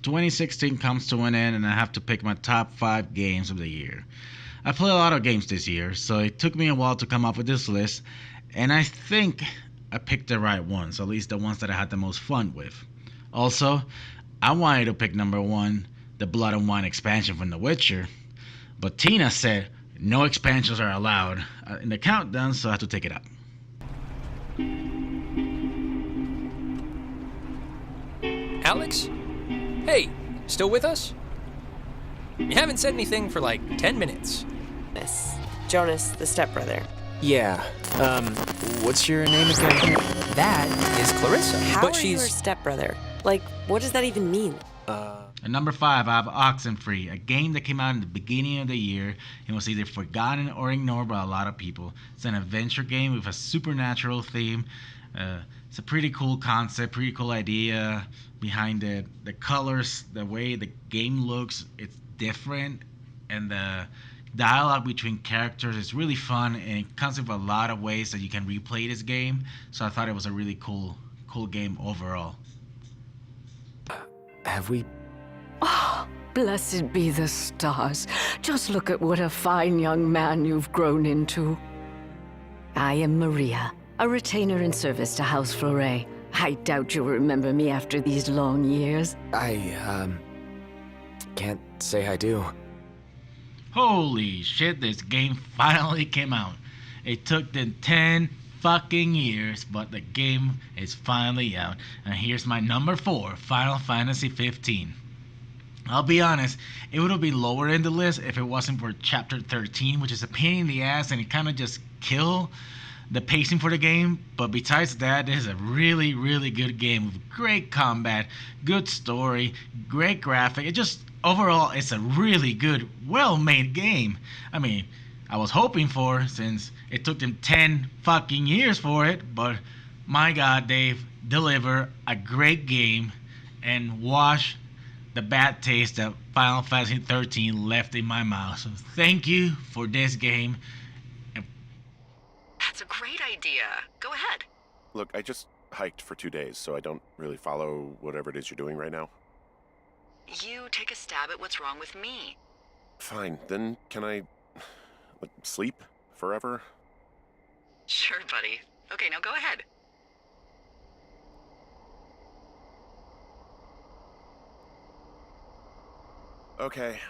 2016 comes to an end and I have to pick my top 5 games of the year. I played a lot of games this year, so it took me a while to come up with this list, and I think I picked the right ones, at least the ones that I had the most fun with. Also, I wanted to pick number 1, the Blood and Wine expansion from The Witcher, but Tina said no expansions are allowed in the countdown, so I have to take it up. Alex? Hey, still with us? You haven't said anything for like 10 minutes. Miss Jonas, the stepbrother. Yeah, what's your name again? That is Clarissa. How but are she's you her stepbrother? Like, what does that even mean? At number 5, I have Oxenfree, a game that came out in the beginning of the year and was either forgotten or ignored by a lot of people. It's an adventure game with a supernatural theme. It's a pretty cool concept, pretty cool idea behind it. The colors, the way the game looks, it's different, and the dialogue between characters is really fun, and it comes with a lot of ways that you can replay this game. So I thought it was a really cool game overall. Have we... Oh, blessed be the stars. Just look at what a fine young man you've grown into. I am Maria, a retainer in service to House Fleuret. I doubt you'll remember me after these long years. I can't say I do. Holy shit, this game finally came out. It took them 10 fucking years, but the game is finally out. And here's my number 4, Final Fantasy 15. I'll be honest, it would have been lower in the list if it wasn't for Chapter 13, which is a pain in the ass, and it kind of just killed the pacing for the game. But besides that, this is a really, really good game with great combat, good story, great graphic. It just, overall, it's a really good, well-made game. I mean, I was hoping for, since it took them 10 fucking years for it, but my god, they've delivered a great game and washed the bad taste that Final Fantasy 13 left in my mouth. So thank you for this game. That's a great idea. Go ahead. Look, I just hiked for 2 days, so I don't really follow whatever it is you're doing right now. You take a stab at what's wrong with me. Fine, then can I... sleep forever? Sure, buddy. Okay, now go ahead. Okay,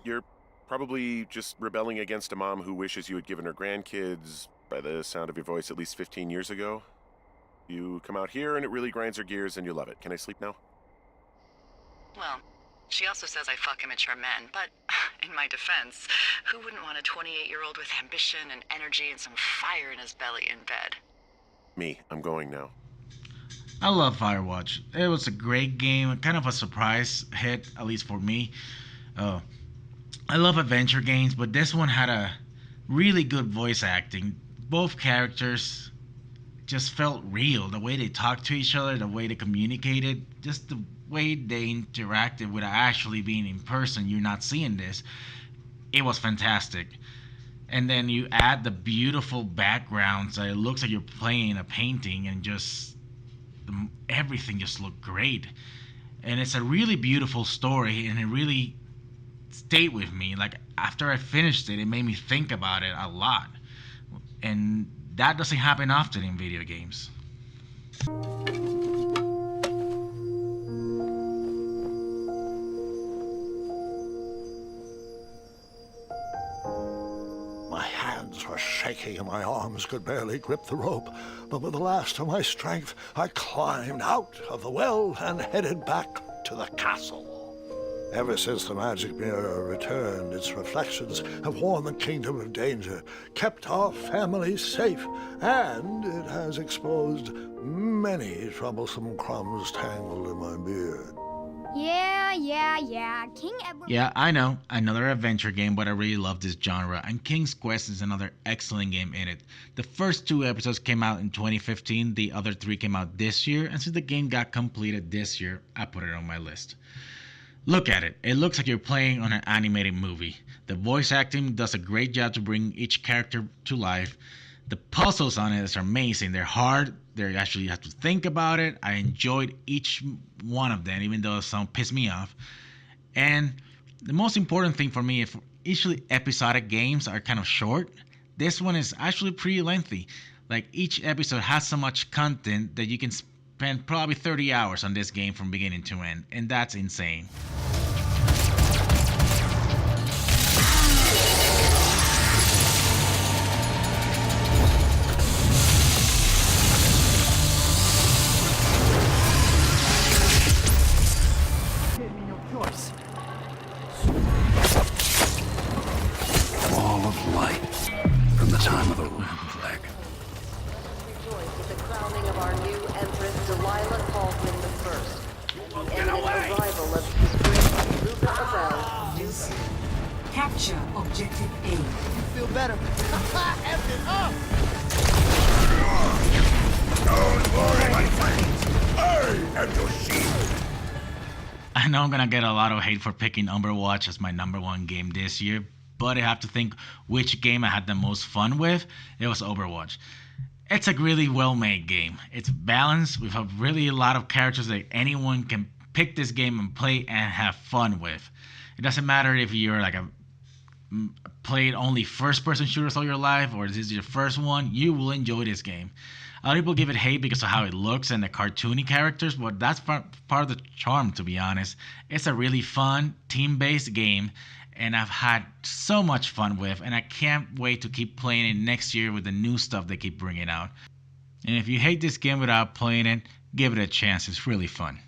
you're probably just rebelling against a mom who wishes you had given her grandkids, by the sound of your voice, at least 15 years ago. You come out here and it really grinds her gears and you love it. Can I sleep now? Well, she also says I fuck immature men, but in my defense, who wouldn't want a 28-year-old with ambition and energy and some fire in his belly in bed? Me, I'm going now. I love Firewatch. It was a great game, kind of a surprise hit, at least for me. I love adventure games, but this one had a really good voice acting. Both characters just felt real. The way they talked to each other, the way they communicated, just the way they interacted without actually being in person. You're not seeing this. It was fantastic. And then you add the beautiful backgrounds. It looks like you're playing a painting, and just everything just looked great. And it's a really beautiful story, and it really stayed with me. Like, after I finished it, it made me think about it a lot. And that doesn't happen often in video games. My hands were shaking and my arms could barely grip the rope, but with the last of my strength, I climbed out of the well and headed back to the castle. Ever since the magic mirror returned, its reflections have warned the kingdom of danger, kept our family safe, and it has exposed many troublesome crumbs tangled in my beard. Yeah. King Edward... Yeah, I know. Another adventure game, but I really love this genre, and King's Quest is another excellent game in it. The first 2 episodes came out in 2015, the other 3 came out this year, and since the game got completed this year, I put it on my list. Look at it. It looks like you're playing on an animated movie. The voice acting does a great job to bring each character to life. The puzzles on it are amazing. They're hard. They actually have to think about it. I enjoyed each one of them, even though some pissed me off. And the most important thing for me, if usually episodic games are kind of short, this one is actually pretty lengthy. Like each episode has so much content that you can spend probably 30 hours on this game from beginning to end, and that's insane. Ball of light from the time of the lamp flag. Rejoice with the crowning of our new Empress Delilah Baldwin the First. The imminent arrival of His Grace Luca Abel, Duke. Capture objective A. You feel better. F it up! Don't worry, my friends. I am your shield. I know I'm gonna get a lot of hate for picking Overwatch as my number one game this year, but I have to think which game I had the most fun with. It was Overwatch. It's a really well-made game. It's balanced with a lot of characters that anyone can pick this game and play and have fun with. It doesn't matter if you're like played only first-person shooters all your life or this is your first one, you will enjoy this game. A lot of people give it hate because of how it looks and the cartoony characters, but that's part of the charm, to be honest. It's a really fun, team-based game, and I've had so much fun with, and I can't wait to keep playing it next year with the new stuff they keep bringing out. And if you hate this game without playing it, give it a chance. It's really fun.